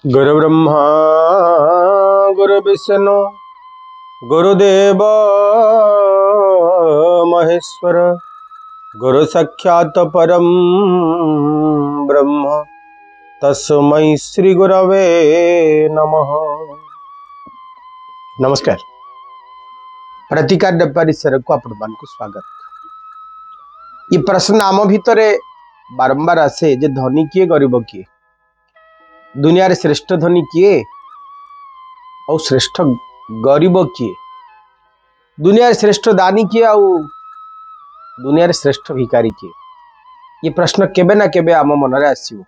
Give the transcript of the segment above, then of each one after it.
गुरु ब्रह्मा गुरु विष्णु गुरुदेव महेश्वर गुरु साक्षात परम ब्रह्म तस्मै श्री गुरवे नमः। नमस्कार। प्रतिकार परिसर को आपण मानक स्वागत। ये प्रश्न आम भितर बारंबार आसे जे धनी किए गरीब किए, दुनिया रे श्रेष्ठ धनी किए और श्रेष्ठ गरीब किए, दुनिया रे श्रेष्ठ दानी किए और दुनिया रे श्रेष्ठ भिकारी किए। ये प्रश्न केबे ना केबे आम मन रे आसीबो।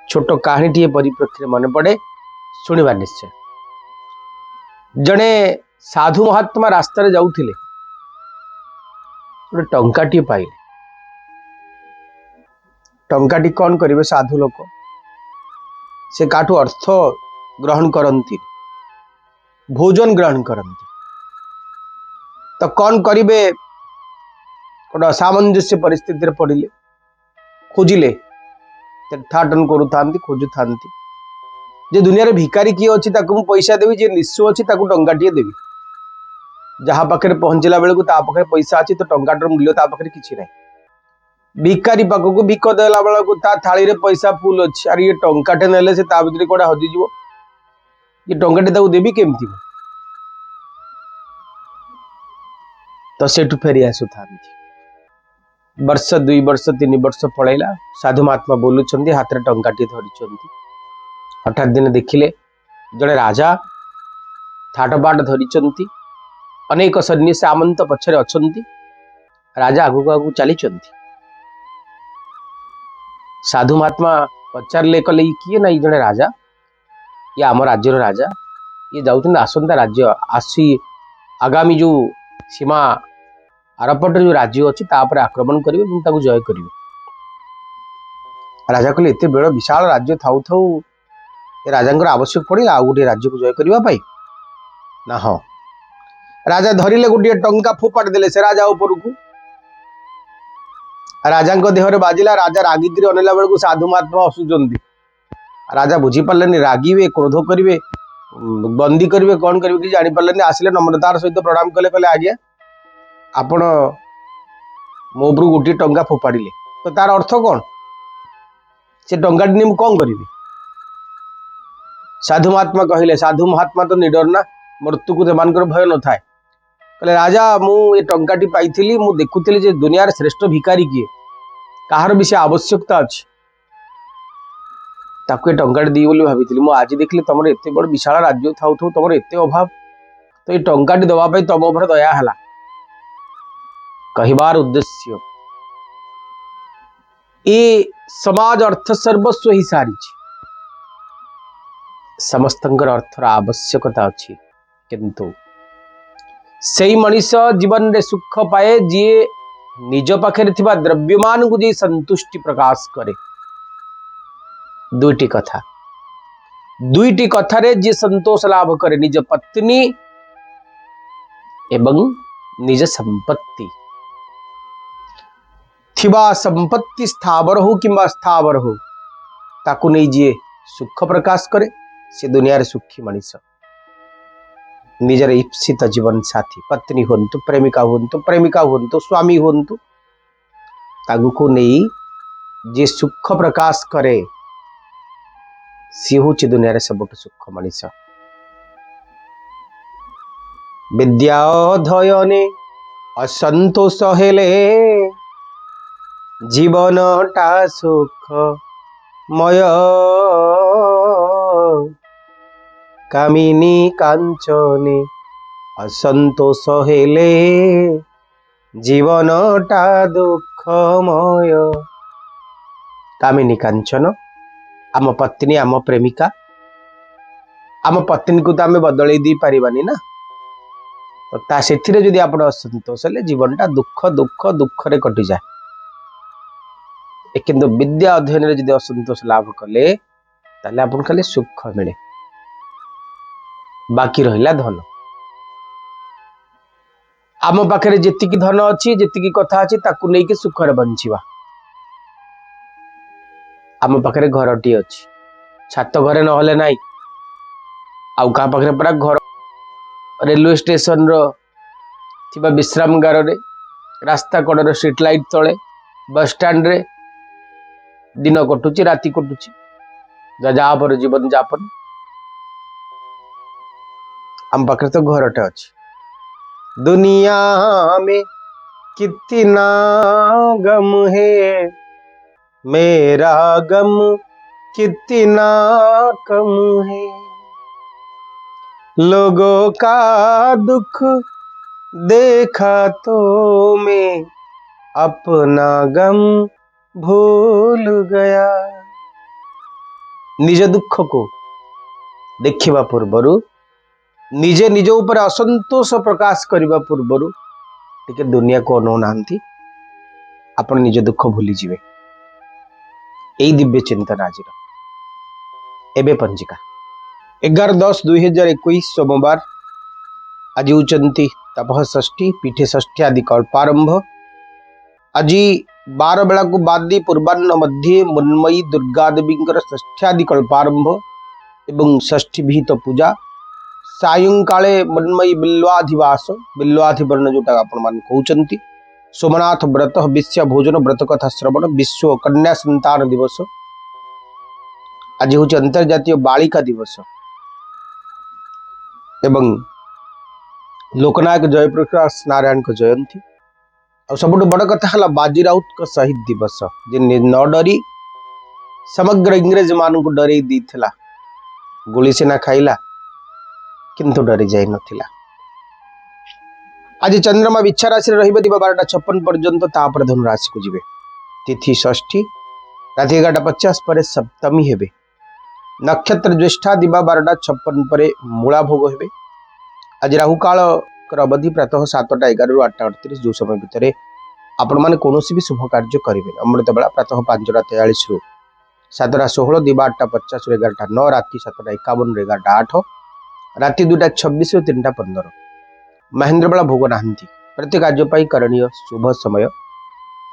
छोट कहानी टी परिप्रेक्षी मन पड़े, शुणिबा निश्चय। जड़े साधु महात्मा रास्ता रे जाउथिले, गोटे टंकाटी पाइले। टंकाटी कौन करिवे? साधु लोक से काठू अर्थ ग्रहण करती, भोजन ग्रहण करती, तो कौन करिवे? गोटे असामंजस्य परिस्थिति पड़िले, खोजिले, तीर्थाटन करुथांती, खोजुथांती जे दुनिया रे भिकारी किए अच्छी ताकू पैसा देवी, जे निस्सु अच्छी ताकू टंकाटीए देवी। जहाँ पाखे पहुंचला बेलू ता पाखे पैसा अच्छी तो टंकाटर मूल्य ता पाखे किसी ना। भिकारी पाखक भिक देला बेलू ता थाली रे पैसा फुल अच्छी, अरे ये टंकाटे नेले से ता भीतर कौड़ा हजिज, ये टंकाटे ताकू देवी केमती? तो सेठू फेरी आसुथा। वर्ष 2 वर्ष 3 वर्ष पलैला, साधु महात्मा बोलुंट हाथ में टंकाटी धरी। हठात दिन देखिले जड़े राजा थाटबाट धरी, अनेक सन्यासी सामंत पछरे अछंती, राजा आगु आगु चली। साधु महात्मा पचारे कले किए ना? जड़े राजा, ये आम राज्यर राजा, ये जाऊँ आसंता राज्य आसी आगामी जो सीमा आरपटे जो राज्य अच्छी तापर आक्रमण करेंगे, जय करेंगे। राजा कहले एत बड़ विशाल राज्य थाऊ थाऊ राजा आवश्यक पड़ा आ गोटे राज्य को जय करने ना? हाँ, राजा धरिले गोटे टंका फोपाड़ी देले से राजा उपरकू। राजा देहरे बाजिला, राजा रागिकी अनेला बेलू साधु महात्मा हसुंच। राजा बुझी पारे, रागिबे, क्रोध करेंगे, बंदी करेंगे, कौन करेंगे कि जापारे। आसिले नम्रतार सहित प्रणाम कले, कहले आज्ञा आपण मो उपरू गोटे टंका फोपाड़े, तो तार अर्थ कौन? से टंका नहीं कौन करी? साधु महात्मा कहले, साधु महात्मा तो निडर ना, मृत्यु को सेमान भय न थाए। कहले राजा मु ये टंकाटी पाई, मु देखुली जे दुनिया श्रेष्ठ भिकारी किए, कहार विषय आवश्यकता अच्छी, ताकू ये टंकाटी दी बोली भाभी। मु आज देखली तुम एत बड़ विशाल राज्य थाऊ थाऊ तुम एत अभाव, तो ये टंकाटी दवाई तुम उपर दया है। कहबार उद्देश्य ये समाज अर्थ सर्वस्व ही सारी, समस्तंकर अर्थर आवश्यकता अच्छी, किंतु से मनीष जीवन रे सुख पाए जी निज पाखे द्रव्यमान को जी संतुष्टि प्रकाश करे। दुईटी कथा रे जी संतोष लाभ करे, निज पत्नी एवं निज संपत्ति। थिबा संपत्ति स्थावर हो कि स्थावर हो, ताकू नहीं जी सुख प्रकाश करे, से दुनिया रे सुखी मनीष। निजर इप्सित जीवन साथी, पत्नी हुंतु, प्रेमिका हुंतु, स्वामी हुंतु, तागु को नहीं जे सुख प्रकाश करे, सी हूँ दुनिया रे सबुठ सुख मनीष। विद्या अध्ययने असंतोष हेले, जीवन टा सुखमय। कामिनी कांचने असंतोष हेले, जीवन टा दुखमय। कामिनी कांचन आम पत्नी, आम प्रेमिका, आम पत्नी को तो आम बदल दी पारिबानी ना, तो ता सेथिरे जदि आपण असंतोष हेले, जीवन टा दुख दुख दुख रे कटि जाए। किंतु विद्या अध्ययन रे जदि असंतोष लाभ कले, ताले आपण खाली सुख मिले, बाकी रहिला धन। आम पाखे जेतिकी धन अच्छी, जेतिकी कथा अच्छी, ताकू नहीं कि सुख रे बंचिबा। आम पाखे घरटी अच्छी, छात घरे नहले नाई आउ का पाखरे परा घर रेलवे स्टेशन रो थिबा विश्राम गार रे रास्ता कड़र स्ट्रीट लाइट तले बस स्टैंड रे दिन कटुची राति कटुची जा पर जीवन जापन आम पाखरे तो घरटे अच्छी। दुनिया में कितना गम है मेरा गम कितना कम है लोगों का दुख देखा तो मैं अपना गम भूल गया। निज दुख को देखिबा पूर्वरु निजे निज ऊपर असंतोष प्रकाश करने पूर्वर टिके दुनिया को अनौ नांती आपण निज दुख भूली जिवे। यही दिव्य चिंतन आज एबे पंजिका 11/10/2021 सोमवार आज होचंती तपह षष्ठी पीठे षष्ठी आदि कल्पारंभ। आज 12 बेला को बाद दी पूर्वाह्न मध्य मुन्मयी दुर्गा देवी षष्ठी आदि कल्पारंभ एवं षष्ठी विहित पूजा सायंकाले मन्मयी बिल्वाधिवास बिल्वाधिवर्ण जोटा आपण मान कहउचंती सोमनाथ व्रत विश्व भोजन व्रत कथा श्रवण विश्व कन्या संतान दिवस। आज हूँ अंतर्जातीय बालिका दिवस एवं लोकनायक जयप्रकाश नारायण को जयंती और सब बड़ कथा है बाजीराउत को शहीद दिवस जे न डरी समग्र इंग्रेज मान को डरे देथिला गोली सेना खाइला किंतु डरी जाई नथिला। आज चंद्रमा बिच्छा राशि रहिबे दिबा 12:56 पर्यंत तापर धनु राशि को जिवे। तिथि षष्ठी राति 11:50 पर सप्तमी हेबे। नक्षत्र ज्येष्ठा दिबा 12:56 पर मूला भोग हेबे। आज राहु काल अवधि प्रातः 7:11 रु 8:38 जो समय भितर आपण माने कोनोसी भी शुभ कार्य करिवे। अमृत बेला प्रातः 5:43 रु 7:16 दिबा 8:50 रु 11:09 राति 7:51 रु 11:08 राति 2:26 रु 3:15 महेंद्र बेला भोग नाहंती। प्रति कार्य करणीय शुभ समय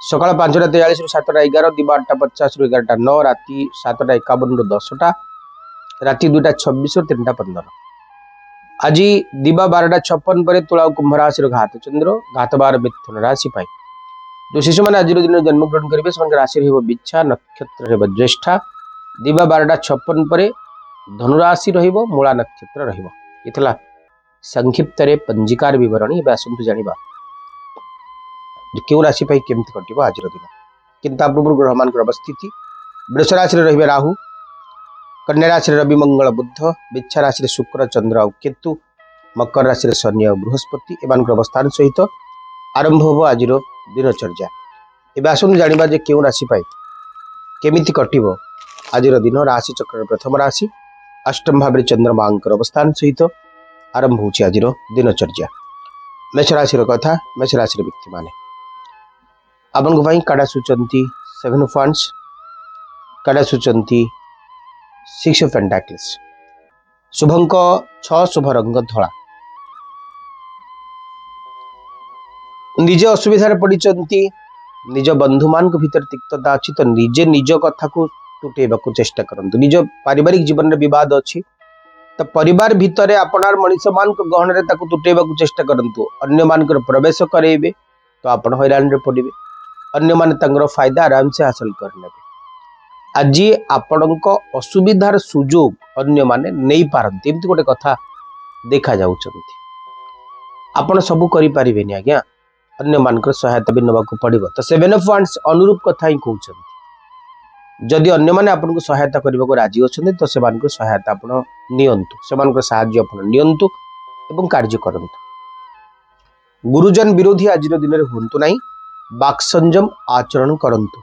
सकाल 5:43 रु 7:11 दिबा 8:50 रु 11:09 राति 7:51 रु 10टा राति 2:26 रु 3:15। आज दिबा 12:56 पर तुला कुंभ राशि घात चंद्र घात बार मिथुन राशि पाई जो शिशु मैंने आज दिन जन्म ग्रहण करेंगे से राशि बिच्छा नक्षत्र ज्येष्ठा दिबा 12:56 पर धनुराशि मूला नक्षत्र रहा संक्षिप्त रे पंजिकार विवरणी आसतु जाना क्यों राशि केमती कट आज दिन किंतु पूर्व ग्रह मान अवस्थिति वृष राशि रे राहु कन्या राशि रवि मंगल बुध बिच्छा राशि शुक्र चंद्र और केतु मकर राशि शनि और बृहस्पति एमान अवस्थान सहित आरंभ हो आज दिनचर्या। एवं आसतु जाना जे क्यों राशि केमिति कटिबो आज दिन राशि चक्र प्रथम राशि अष्टम भाव चंद्रमा अवस्थान सहित आरंभ हो आज दिनचर्या। मेष राशि कथा मेष राशि व्यक्ति माने आपन काड़ा सूचंती 7 ऑफ वांड्स काड़ा सूचंती 6 ऑफ पेंटाकल्स शुभंक 6 शुभ रंग धला निजे असुविधार पड़िचंती निज बंधु मान भीतर तिक्तता अच्छी तो निजे निज कथा को तुटेबा को चेष्टा करंतु। निज पारिवारिक जीवन में विवाद अच्छी तो परिवार भितर आपणार मनीष मान गहन रे ताकू तुटेबा को चेष्टा करंतु। अन्य मानकर प्रवेश करेबे तो आपण हैरान रे पड़िबे अन्य माने तंगर फायदा आराम से हासिल करनेबे। आज आपणक असुविधार सुजोग अन्य माने नहीं पारंती एमती गोटे कथा देखा जाउछंती। आपण सब करि परिबेनी आज्ञा अन्य मानकर सहायता भी नबाकू पड़िबो तो 7 ऑफ वांड्स अनुरूप कथा ही कहउछंती। जदि अन्य माने आपनको सहायता करबा को राजी अछंती तो सेमानक सहायता आपण नियंतु सेमानक सहाय्य आपण नियंतु एवं कार्य करंतु। गुरुजन विरोधी आज दिन रे हुंतु नाही बाक संयम आचरण करंतु।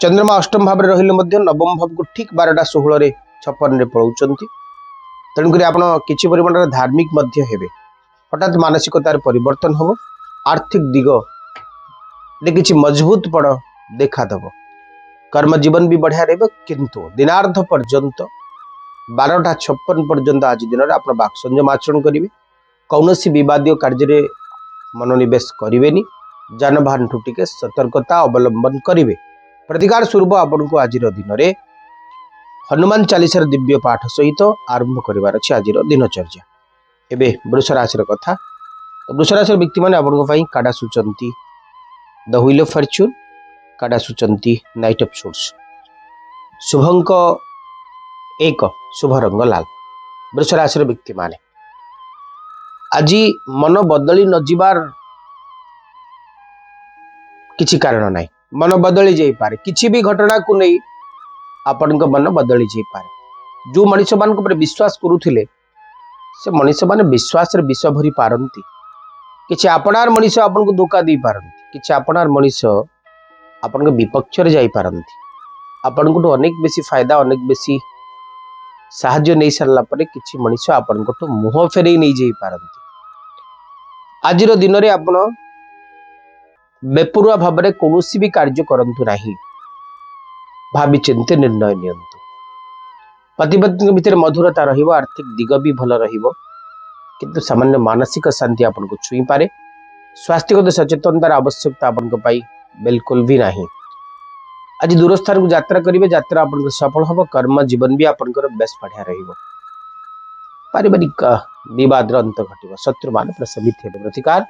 चंद्रमा अष्टम भाव रहिले मध्य नवम भाव को ठीक 12:16 रे 56 रे पळौचंती तेणुक आप किसी परिमाण धार्मिक मध्य हेबे हठात मानसिकतार परिवर्तन हम आर्थिक दिग किसी मजबूत पड़ देखादेव कर्म जीवन भी बढ़िया रही किंतु दिनार्ध पर्यंत 12:56 पर्यंत आज दिन में आप बाक संयम आचरण करेंगे कौन विवादीय कार्य मनोनिवेश करें जानवाहन ठू टिके सतर्कता अवलंबन करेंगे। प्रतिकार स्वरूप आपन को आज दिन में हनुमान चालीसार दिव्य पाठ सहित आरंभ करिवार अछि आज दिनचर्या। एबे वृष राशि कथा। तो वृष राशि व्यक्ति मैंने आपंक काड़ा सूचंती द व्हील ऑफ फॉर्च्यून, काड़ा सूचंती नाइट ऑफ सोर्स। शुभंक एक, शुभ रंग लाल। वृष राशि व्यक्ति माने आज मन बदली न जिबार किछि कारण नाही। मन बदली जाई पारे, किछि भी घटना को नहीं आपण मन बदली जाई पारे। जो मनीष मान विश्वास करुथिले से मनीष माने विश्वास रे विष भरी पारंती। किछि आपणार मनीष आपन को धोखा दी पारंती, किछि आपणार मनीष आपन को विपक्ष रे जाई पारंती। आपन को अनेक बेसी फायदा, अनेक बेसी साहाଯ୍य नहीं सारला परे किछि मनीष आपन को मुह फेरई नहीं जाई पारंती। आज दिन में आपण बेपरुआ भाव में कौन भी कार्य करंतु नहीं, भावी चिंते निर्णय नियंतु। पति पत्नी भितर मधुरता रहिबो, आर्थिक दिग भी भल रहिबो, किंतु सामान्य मानसिक शांति आपन को छुई पारे। स्वास्थ्यगत सचेतनतार आवश्यकता आपन को पाई बिल्कुल भी नहीं। आज दूर स्थान को यात्रा करिवे, यात्रा आपन को सफल हबो। कर्म जीवन भी आपन को बेस बढ़िया रहिबो। पारिवारिक विवाद अंत घटिबो, शत्रु मान प्रशमित हेबे। प्रतिकार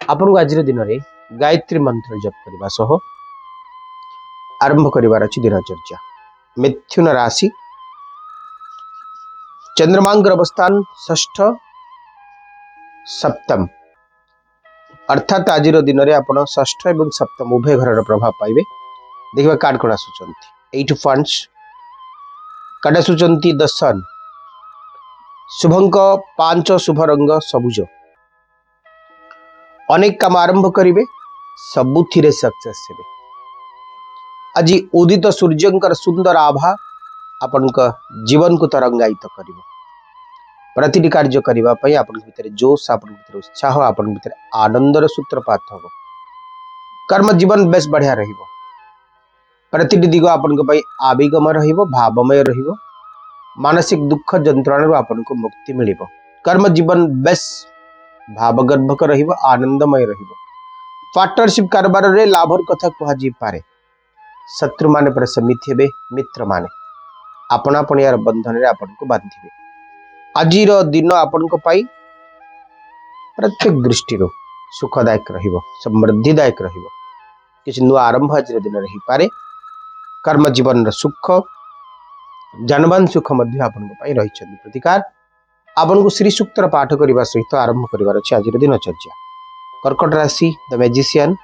आपन को आज दिन में गायत्री मंत्र जप करने सह आरंभ करिवार अछि दिनचर्या। मिथुन राशि। चंद्रमांकर अवस्थान षष्ठ सप्तम, अर्थात आज दिन में आप षष्ठ एवं सप्तम उभय घर प्रभाव पाइबे। देखिए कार्ड कण आसुचंती 8 फंड्स, कार्ड आसुचंती द सन। शुभंक 5, शुभ रंग सबुज। अनेक काम आरंभ करिवे, सबुथिरे सक्सेस हेबे। आज उदित सूर्यंकर सुंदर आभा आपन जीवन को तरंगायित करिवो। प्रतिटी कार्य करिवा पई आपन भितर जोश, आपन भितर उत्साह, आपन भितर आनंदर सूत्रपात हबो। कर्म जीवन बेस बढ़िया रहिबो। प्रतिटी दिग आपन को पई आवेगम रहिबो, भावमय रहिबो। मानसिक दुख जंत्रणा आपन को मुक्ति मिलिबो। कर्म जीवन बेस भावगर्भक रहिबो, आनंदमय रहिबो। पार्टनरशिप कारोबार रे लाभर कथा कह जी पारे। शत्रु माने पर समित हेबे, मित्र माने अपना पणियार बंधन रे आपन को बांधिबे। आजिर दिन आपन को पाई प्रत्येक दृष्टि सुखदायक रहिबो, समृद्धिदायक रहिबो। किछि नुआ आरंभ आज दिन रही पारे। कर्म जीवन र सुख, जानवान सुख मध्य आपन को पाई रही छथि। प्रतिकार आपन को श्री सूक्तर पाठ करबा सहित आरंभ करिवार अछि आज दिनचर्या। कर्कट राशि द मैजिशियन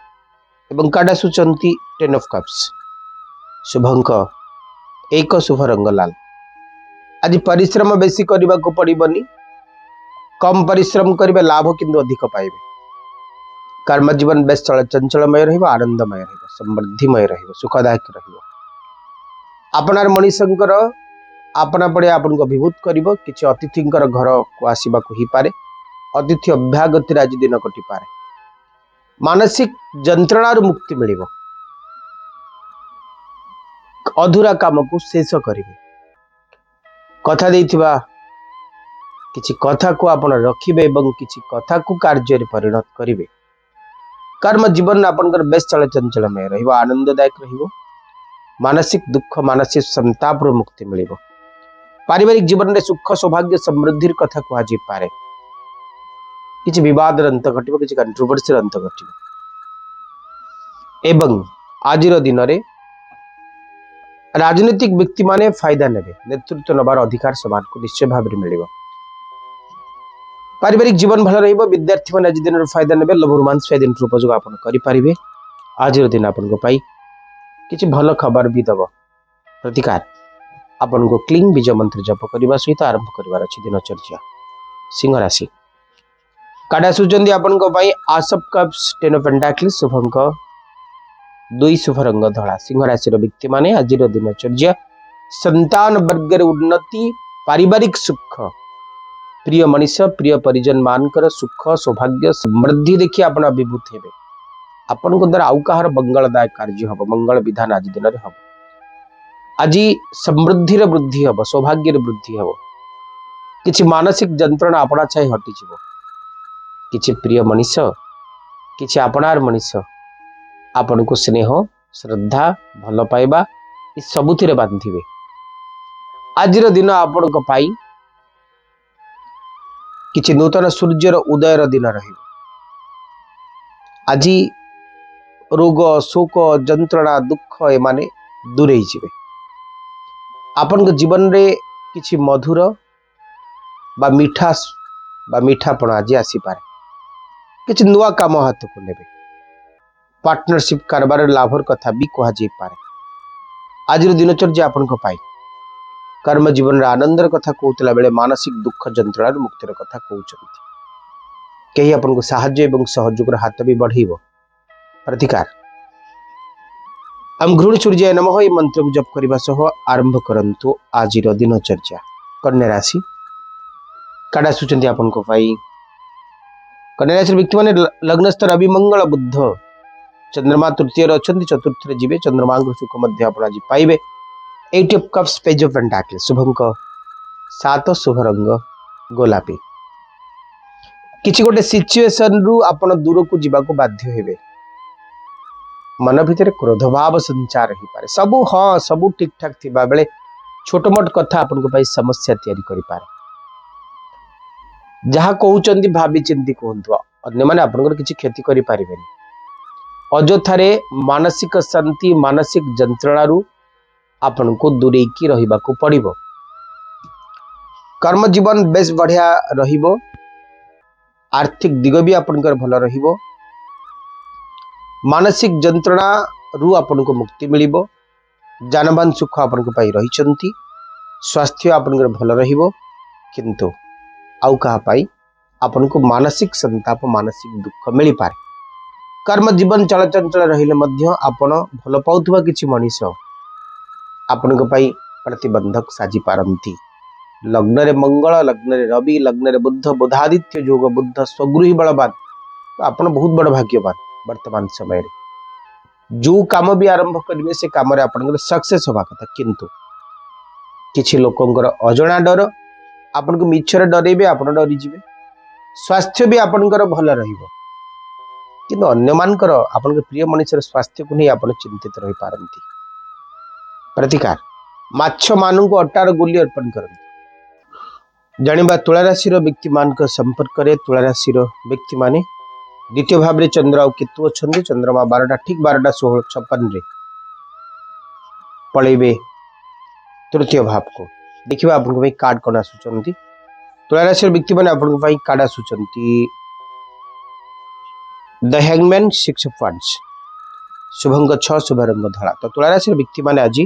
एवं काड़ा सुचंती 10 ऑफ कप्स। शुभंक 1, शुभ रंग लाल। आज परिश्रम बेसी करने को पड़बनी, कम परिश्रम करेंगे लाभ किंतु अधिक पाइबे। कर्म जीवन बेस चंचलमय रहिबो, आनंदमय रहिबो, समृद्धिमय रहिबो, सुखदायक रहिबो। आपनार मनीषंकर आपना पड़े आपन को अभिभूत करिबो। किछि अतिथिंकर घर को आसीबा को ही पारे। अतिथि अभ्यागति आज दिन कटि पारे। मानसिक जंत्रणार मुक्ति मिलिबो। अधूरा काम को शेष करिवे। कथा देइथिबा किछि कथा को आपण रखिबे एवं किछि कथा को कार्य रे परिणत करिवे। कर्म जीवन आपनकर बेस चंचलमय रहिबो, आनंददायक रहिबो। मानसिक दुख, मानसिक संताप रो मुक्ति मिलिबो। पारिवारिक जीवन रे सुख, सौभाग्य, समृद्धिर कथा कह जी पारे। किछि विवाद अंत घटिबो, किछि कंट्रोवर्सी अंत घटिबो। एवं आजिर दिन रे राजनीतिक व्यक्ति माने फायदा नेबे। नेतृत्व नबार अधिकार समान को निश्चय भाव में मिलिबो। पारिवारिक जीवन भल रहिबो। विद्यार्थी माने आज दिन फायदा नेबे। लभ रोमांस दिन उपयोग आपन करि पारिबे। आज दिन आपन को पाई किछि भल खबर भी दबो। प्रतिकार आपन को क्लीन बीज मंत्र जप करबा सहित आरंभ करिवार अछि दिनचर्या। सिंह राशि। काड़ा सुचंदी आपन को पाई आस ऑफ कप्स 10 ऑफ पेंटाकल्स। शुभंक 2, शुभ रंग धला। सिंह राशि व्यक्ति माने आज दिनचर्या संतान वर्गर उन्नति, पारिवारिक सुख, प्रिय मनीष, प्रिय परिजन मानकर सुख, सौभाग्य, समृद्धि देखि आपण अभिभूत हेबे। आपण को द्वारा आउ कहार मंगलदायक कार्य हबो। मंगल विधान आज दिन रे हबो। आज समृद्धि रे वृद्धि हबो, सौभाग्य रे वृद्धि हबो। किछि मानसिक जंत्रणा आपणा छाई हटि जिवो। किछि प्रिय मनीष, किछि आपणार मनीष आपण को स्नेह, श्रद्धा, भल पाइबा सबुथिरे बांधिबे। आज दिन आपण किछि नूतन सूर्यर उदयर दिन रही। आज रोग शोक जंत्रणा दुख एमाने दूरे जीवे। आपण जीवन रे किछि मधुर बा मीठापण आज आसीपारे। किछि नुआ काम हाथ को नेबे। पार्टनरशिप कारबार लाभर कथा भी कह पारे। आज दिनचर्या आपण कर्म जीवन आनंदर कथा कहला बेले मानसिक दुख जंत्रणा मुक्तिर कथा कहते। कहीं आपको साहाय्य एवं सहयोग हाथ भी बढ़ेब। प्रतिकार हम घृण सूर्य नमः ये मंत्र को जप करने सह आरंभ करंतु आज दिनचर्या। कन्या राशि काड़ा सूचना आपण कन्या राशि व्यक्ति माने लग्नस्थ रवि मंगल बुध चंद्रमा तृतीय अच्छा चतुर्थ जीवे चंद्रमा सुख आज पाइबे। 8 of cups पेज ऑफ पेंटाकल शुभंक 7 शुभ रंग गोलापी। किछि गोटे सिचुएशन रु आपण दूर को जीवा को बाध्य हेबे। मन भितर क्रोध भाव संचार ही पारे। सबु हाँ सबु ठीक ठाक थिबा बेले छोट मोट कथा आपण को समस्या तैयारी करि पारे। जहा कहउचंदी भाबी चिंती कहंतु अन्य माने आपण किछि क्षति करि पारिबेनी। अजोथारे मानसिक शांति मानसिक जंत्रणा रु आपण को दूरे की रहिबा को पड़िबो। कर्म जीवन बेस बढ़िया रहिबो। आर्थिक दिग भी आपनकर भल रहिबो। मानसिक जंत्रणा रु आपण को मुक्ति मिलिबो। जानबान सुख आपण को पाई रहिचंती। स्वास्थ्य आपनकर भल रहिबो। किंतु आउ कहा पाई आपण को मानसिक संताप मानसिक दुख मिली पारे। कर्म जीवन चलचंचल रहिले मध्य आपण भल पाउथबा किछि मनीष आपण प्रतिबंधक साजी पारंती। लग्न रे मंगल लग्न रे रवि लग्न रे बुध बुधादित्य जोग बुध स्वगृही बलवान तो आपण बहुत बड़ भाग्यवान। वर्तमान समय रे जो काम भी आरंभ करेंगे से काम रे आपण सक्सेस होबा कथा। किंतु किछि लोकंकर अजणा डर आपण को मिछरे डरेबे आपण डरी जिवे। स्वास्थ्य भी आपणकर भल रहिबो। किंतु अन्य मानकर आपण प्रिय मनुष्यर स्वास्थ्य को नहीं आपण चिंतित रही पारंती। प्रतिकार माछ मानू को अटार गोली अर्पण करते। जानिबा तुला राशि व्यक्ति मान संपर्क में तुला राशि व्यक्ति माने द्वितीय भाव में चंद्र और केतु अच्छा। चंद्रमा 12टा ठीक 12:16:56 रे पलैबे तृतीय भाव को। देखिए आपको कार्ड कौन आसुचंती। तुला राशि व्यक्ति माने आपको कार्ड आसुचंती द हैंगमैन 6 of wands शुभंग 6 शुभ रंग धला। तो तुला राशि व्यक्ति माने आज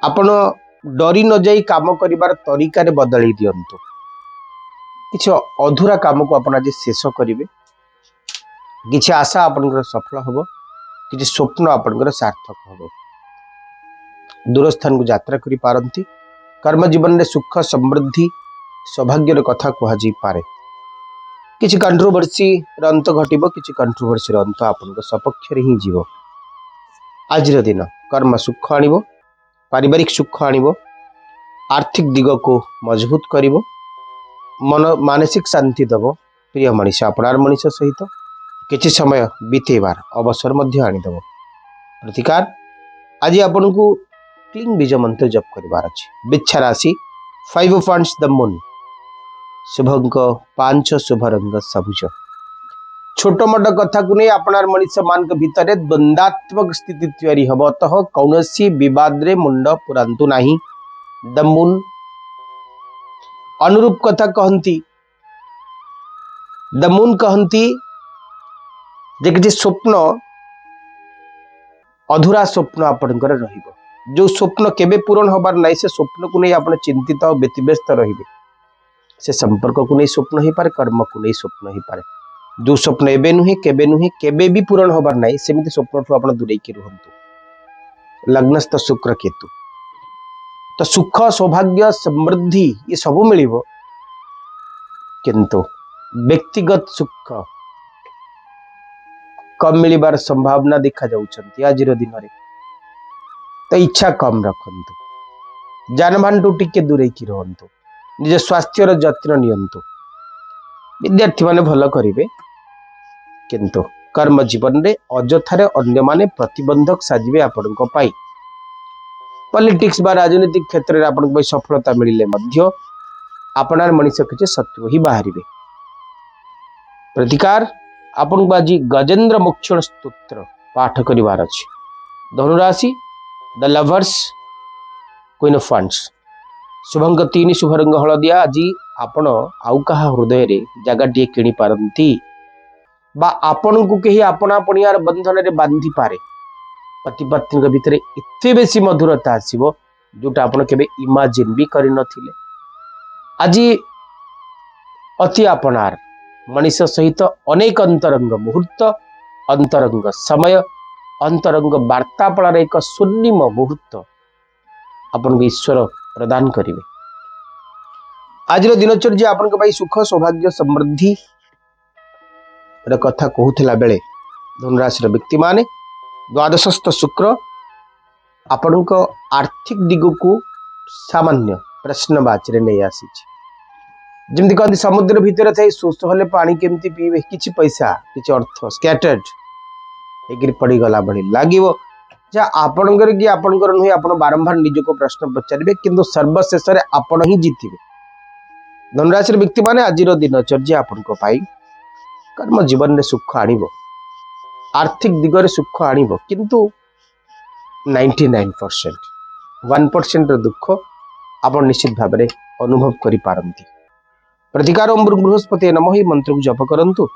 आपण डरी न जाई काम करिबार तरीका रे बदली दियंतु। किछ अधूरा काम को आपण आज शेष करिवे। किछ आशा आपनकर सफल हबो। किछ स्वप्न आपनकर सार्थक हबो। दूरस्थान को यात्रा करि पारंती। कर्म जीवन रे सुख समृद्धि सौभाग्य रे कथा कहा जी पारे। किछ कंट्रोवर्सी रे अंत घटिबो। किछ कंट्रोवर्सी रे अंत आपनकर सपक्ष रे ही जीवो। आज रो दिन कर्म सुख आनिबो। पारिवारिक सुख आनिबो। आर्थिक दिग को मजबूत करिबो। मन मानसिक शांति दबो। प्रिय मनीष अपनार मनीष सहित किछि समय बीतेबार अवसर मध्य आनिदबो। प्रतिकार आज आपण को क्लीन बीज मंत्र जप करिवार अछि। बिच्छा राशि 5 of wands द मून शुभंक 5 शुभ रंग सबुज। छोट मोट कथा को नहीं अपनार मनीष मान के भीतर द्वंद्वात्मक स्थिति तैयारी हब। अतः कौनसी विवाद रे मुंड पुरांतु नाही। द मून अनुरूप कथा कहती। द मून कहती जे कि स्वप्न अधूरा स्वप्न आपणकर रहिबो। जो स्वप्न केबे पूरण होबार नाही से स्वप्न को नहीं आपण चिंतित और व्यतिव्यस्त रहिबे। से संपर्क को नहीं स्वप्न ही पारे। कर्म को नहीं स्वप्न ही पारे। जो स्वप्न एबे नुहे केबे भी पूरण होबार नाही सेमिति स्वप्न ठू आपण दूरे की रहंतु। लग्नस्थ शुक्र केतु तो सुख सौभाग्य समृद्धि ये सब मिलिबो। किंतु व्यक्तिगत सुख कम मिलिबार संभावना देखा जाउछंती। आज दिन रे तो इच्छा कम रखंतु। जानबान टू टिके दूरे की रहंतु। निज स्वास्थ्य रो जत्न नियंतु। विद्यार्थी माने भल करिवे। किंतु कर्म जीवन रे अजथारे अन्य माने प्रतिबंधक साजिबे आपनको पाई। पॉलिटिक्स बा राजनीतिक क्षेत्र में आपन को सफलता मिलिले मध्य आपनार मनीष किसी शत्रु ही बाहर प्रतिकार आपन को आज गजेंद्र मोक्षण स्तोत्र पाठ करिवार अछि। धनुराशि the lovers queen of wands शुभंग 3 शुभ रंग हलदिया आज आपण आउ कहा हृदय रे जगह टी किणी पारंती बा आपण को कहीं अपना पणियार बंधन रे बांधी पारे पति पत्नी भितर एते बेसी मधुरता आसीबो जोटा आपण केबे इमेजिन भी करि नथिले। आज अति आपणार मनीष सहित अनेक अंतरंग मुहूर्त अंतरंग समय अंतरंग वार्तापल एक स्वर्णिम मुहूर्त आपन को ईश्वर प्रदान करेंगे। आज दिनचर्या आपन सुख सौभाग्य समृद्धि कथा कहूला बेले धनुराशि व्यक्ति माने द्वादशस्थ शुक्र आपण आर्थिक दिग को सामान्य प्रश्नवाची नहीं आसी जमी कहते समुद्र भितर थे शोष हेले पानी केमती पीबे किछि पैसा किछि अर्थ स्कैटर्ड पड़गला भली लगे जहाँ आपणकर कि आपणकर नुहे आप बारंबार निज को प्रश्न पचारे किंतु सर्वशेष आपण ही जीतिबे। धनुराशि व्यक्ति माने आज दिनचर्या आपण कर्म जीवन में सुख आणिबो आर्थिक दिगरे सुख आणिबो किंतु 99% 1% दुख आप निश्चित भाव में अनुभव करि पारंती। प्रतिकार ओम बृहस्पति नमः ही मंत्र को जप करंतु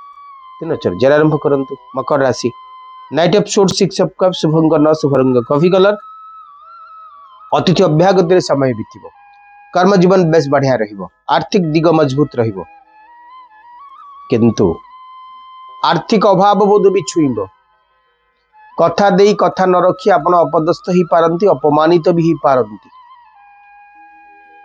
दिनचर्या आरंभ करंतु। मकर राशि night episode 6 of cup Shubhang न शुभरंग कॉफी कलर अतिथि अभ्यागत समय बीतब कर्म जीवन बेस बढ़िया रहिबो आर्थिक दिग मजबूत रहिबो किंतु आर्थिक अभाव बोध भी छुईब कथा देई कथा न रखी आपण अपदस्थ ही पारंती अपमानित भी ही पारंती।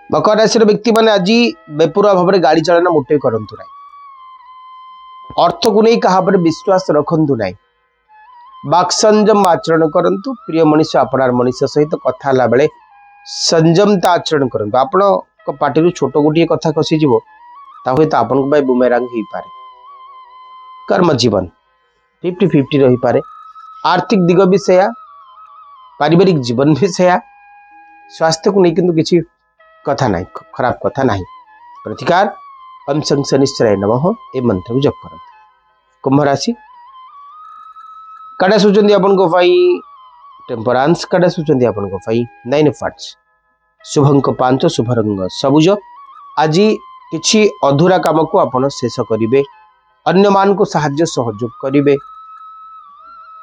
मकर राशि व्यक्ति माने आज बेपुरा भाव में गाड़ी चलाना मोटे करंतु नहीं अर्थ को नहीं कहा पर विश्वास रखंतु नहीं बाक संयम आचरण करंतु प्रिय मनीष अपनार मनीष सहित कथा ला बेले संयमता आचरण करंतु आपण को पार्टी छोट गोटे कथा खसीज तो आपण बुमेरांग हो पारे। कर्म जीवन 50-50 रही पारे आर्थिक दिग भी सया पारिवारिक जीवन भी सया स्वास्थ्य को नहीं किंतु किसी कथा नहीं खराब कथा नहीं। प्रतिकार ओम शं शनिश्चराय नमः ए मंत्र को जप करंतु। कुंभ राशि कड़ा सूचंदी अपन को पाई टेम्परांस कड़ा सूचंदी अपन को पाई 9 ऑफ वांड्स शुभंक 5 शुभ रंग सबुज आज किछि अधूरा काम को आपण शेष करिवे अन्य मान को सहाय्य सहयोग करिवे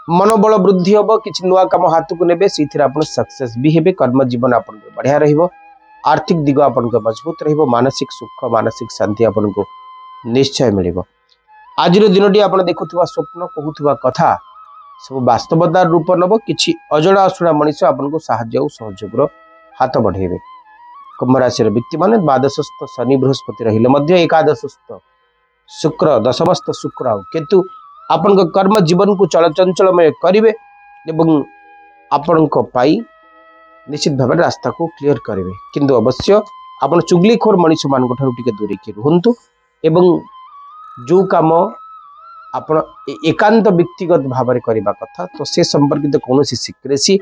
मनोबल वृद्धि होबो किछि नुआ काम हाथ को नेबे सीथिर आपण सक्सेस भी हेबे कर्म जीवन आपण को बढ़िया रहिबो आर्थिक दिग आपण को मजबूत रहिबो मानसिक सुख मानसिक शांति आपण को निश्चय मिलिबो। आज दिनटी आपण देखुवा स्वप्न कहूवा कथा सब वास्तवतार रूप नब किछि अजड़ा अशुणा मनीष आपन को साहाय्य और सहयोग हाथ बढ़ेबे। कुंभ राशि व्यक्ति माने द्वादशस्थ शनि बृहस्पति रहिले मध्य एकादशस्थ शुक्र दशमस्थ शुक्र केतु आपन को कर्म जीवन को चलचंचलमय करिवे एवं आपन को पाई निश्चित भाव रास्ता को क्लियर करेंगे किंतु अवश्य आपन चुगलीखोर मनीष मान टिके दूरे की रुहंतु एवं जो काम आपण एकांत व्यक्तिगत भाव में करने कथा तो से संपर्कित कौन सिक्रेसी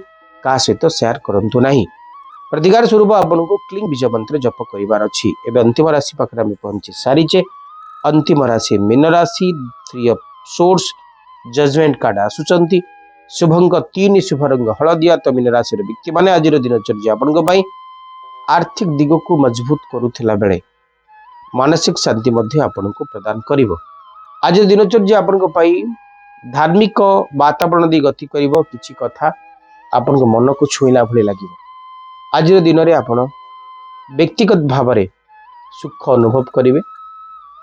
का सहित शेयर करंतु नहीं। प्रतिकार स्वरूप आपन को क्लीन बीज मंत्र जप करिवार अछि। एबे अंतिम राशि पाखरे हम पहुंची सारीचे अंतिम राशि मीन राशि 3 ऑफ सोर्स जजमेंट कार्ड आसुचंती शुभंक 3 शुभ रंग हलदिया तो मीन राशि व्यक्ति माने आज दिनचर्या आपन आर्थिक दिग को मजबूत करुथिला बेले मानसिक शांति मध्य आपन को प्रदान करिवो। आज दिनचर्या आपन को धार्मिक वातावरण दी गति करिवो किछि कथा आपन को मन को छुईला भली लागिवो। आज दिन में आपन व्यक्तिगत भाव में सुख अनुभव करिवे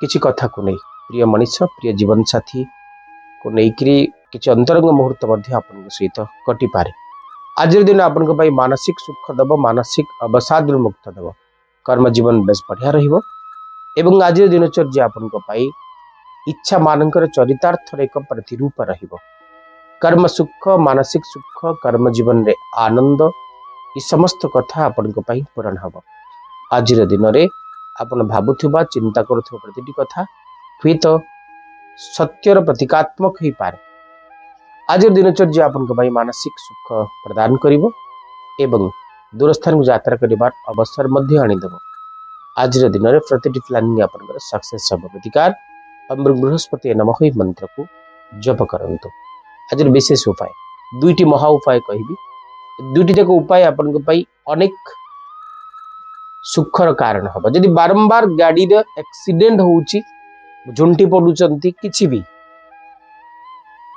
किछि कथा को नहीं प्रिय मनीष प्रिय जीवन साथी को लेकिन किसी अंतरंग मुहूर्त आपन सहित कटि पारे। आज दिन आपन को मानसिक सुख दब मानसिक अवसाद मुक्त दब कर्म जीवन बेस बढ़िया रहिबो एवं आज दिनचर्या आपन को इच्छा मानकर चरितार्थ एक प्रतिरूप रहिबो। कर्म सुख मानसिक सुख कर्म जीवन रे आनंद ये समस्त कथा आपन को पूरण हम। आज दिन में आपन भावुवा चिंता करुवा प्रतिटी कथा हुई तो सत्यर प्रतीकात्मक हो पारे। आज दिनचर्या आपन को मानसिक सुख प्रदान करिवो एवं दूर स्थान को यात्रा कर अवसर आनीदेव। आज दिन में प्रति प्लानिंग आपंकर सक्सेस हम प्रतिकार बृहस्पति नम मंत्र को जप करंतु। आज विशेष उपाय दुईटी महा उपाय कहि दुईटी जाक उपाय आपण अनेक सुखर कारण हम। जदि बारंबार गाड़ी एक्सीडेंट होउची झुंटी पड़ुचंती किछि भी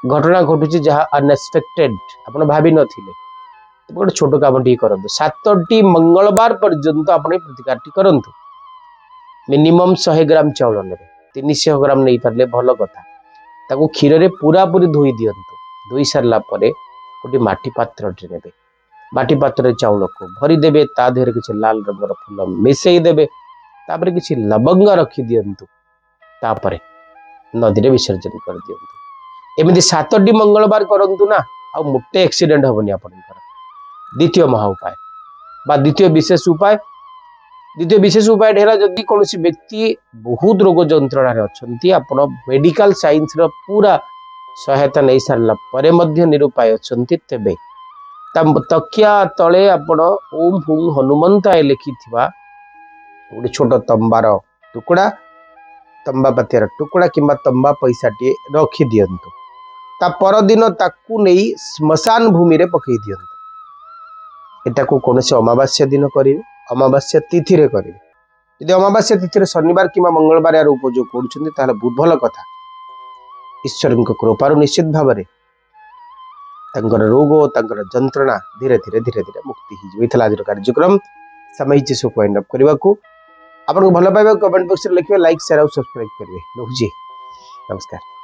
घटना घटुची जहाँ अनएक्सपेक्टेड आपण भाभी नथिले गोटे छोट काम टी करंतु। 7टी मंगलवार पर्यंत आपण प्रतिकार टी करंतु। मिनिमम 100 ग्राम चाउल ने 300 ग्राम नहीं पारे भल कथा। ताको क्षीर रे पूरा पूरी धोई दियंतु। धोई सारला परे गोटे माटी पात्र ने माटी पात्र चाउल को भरी देबे। ता देहरे किछि लाल रंगर फूल मिसई देबे। तापरे किछि लवंग रखी दियंतु। तापरे नदी रे विसर्जन कर दियंतु। एमिति 7टी मंगलवार करंतु ना आ मोटे एक्सीडेंट होबनी आपनकर। द्वितीय महा उपाय बा द्वितीय विशेष उपाय ढेरा जदि कौन व्यक्ति बहुत रोग जंत्रणा अच्छा आपण मेडिकल साइंस रो पूरा सहायता नहीं सारला परे मध्य निरुपाय अच्छा तेबे तकिया तले आपण ओम हुं हनुमंताय लिखि गोटे छोट तंबार टुकड़ा तंबा पतियार टुकड़ा किंबा तंबा पैसाटी रखी दियंतु। ता परदिन ताकू नहीं श्मशान भूमि रे पकई दियंतु। एटा को कौन से अमावास्या दिन करेंगे अमावास्या तिथि रे करेंगे। यदि अमावास्या तिथि रे शनिवार किंबा मंगलवार यार उपयोग करुछन्ते ताहले बहुत भल कथा। ईश्वर कृपारु निश्चित भाव में तंकर रोग तंकर जंत्रणा धीरे धीरे मुक्ति हो। आज कार्यक्रम समय सब वाइंड अप करने को आपको भल पाइबा कमेंट बॉक्स में लिखे लाइक शेयर और सब्सक्राइब करेंगे। नमस्कार।